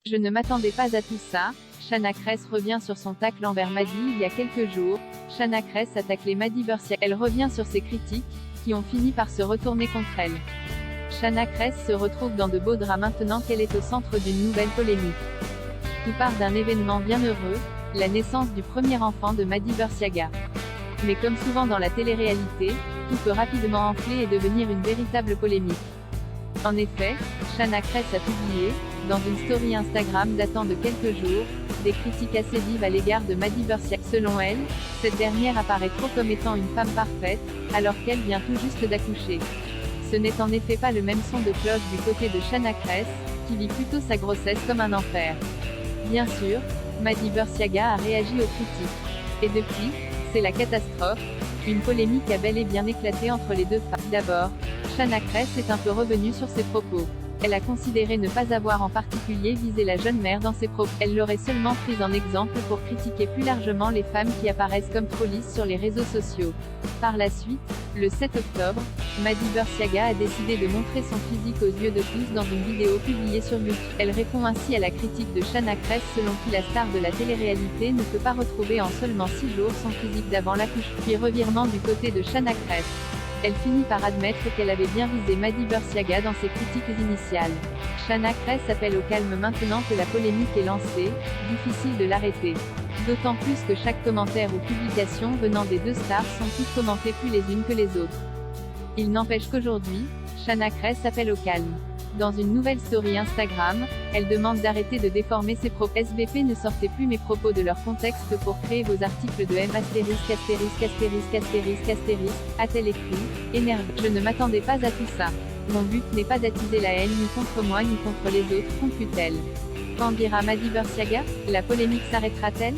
Je ne m'attendais pas à tout ça. Shanna Kress revient sur son tacle envers Maddie il y a quelques jours. Shanna Kress attaque les Maddie Bursiaga. Elle revient sur ses critiques, qui ont fini par se retourner contre elle. Shanna Kress se retrouve dans de beaux draps maintenant qu'elle est au centre d'une nouvelle polémique. Tout part d'un événement bien heureux, la naissance du premier enfant de Maddie Bursiaga. Mais comme souvent dans la télé-réalité, tout peut rapidement enfler et devenir une véritable polémique. En effet, Shanna Kress a publié, dans une story Instagram datant de quelques jours, des critiques assez vives à l'égard de Maddie Bursiaga. Selon elle, cette dernière apparaît trop comme étant une femme parfaite, alors qu'elle vient tout juste d'accoucher. Ce n'est en effet pas le même son de cloche du côté de Shanna Kress, qui vit plutôt sa grossesse comme un enfer. Bien sûr, Maddie Bursiaga a réagi aux critiques. Et depuis, c'est la catastrophe. Une polémique a bel et bien éclaté entre les deux femmes. D'abord, Shanna Kress est un peu revenue sur ses propos. Elle a considéré ne pas avoir en particulier visé la jeune mère dans ses propos. Elle l'aurait seulement prise en exemple pour critiquer plus largement les femmes qui apparaissent comme trop lisses sur les réseaux sociaux. Par la suite, le 7 octobre, Maddie Bursiaga a décidé de montrer son physique aux yeux de tous dans une vidéo publiée sur YouTube. Elle répond ainsi à la critique de Shanna Kress selon qui la star de la télé-réalité ne peut pas retrouver en seulement 6 jours son physique d'avant l'accouchement. Puis revirement du côté de Shanna Kress. Elle finit par admettre qu'elle avait bien visé Maddie Bursiaga dans ses critiques initiales. Shanna Kress appelle au calme maintenant que la polémique est lancée, difficile de l'arrêter. D'autant plus que chaque commentaire ou publication venant des deux stars sont toutes commentées plus les unes que les autres. Il n'empêche qu'aujourd'hui, Shanna Kress appelle au calme. Dans une nouvelle story Instagram, elle demande d'arrêter de déformer ses propos. SBP ne sortez plus mes propos de leur contexte pour créer vos articles de M**********, a-t-elle écrit, énervée. Je ne m'attendais pas à tout ça. Mon but n'est pas d'attiser la haine ni contre moi ni contre les autres, conclut-elle. Qu'en dira Maddie Bursiaga? La polémique s'arrêtera-t-elle?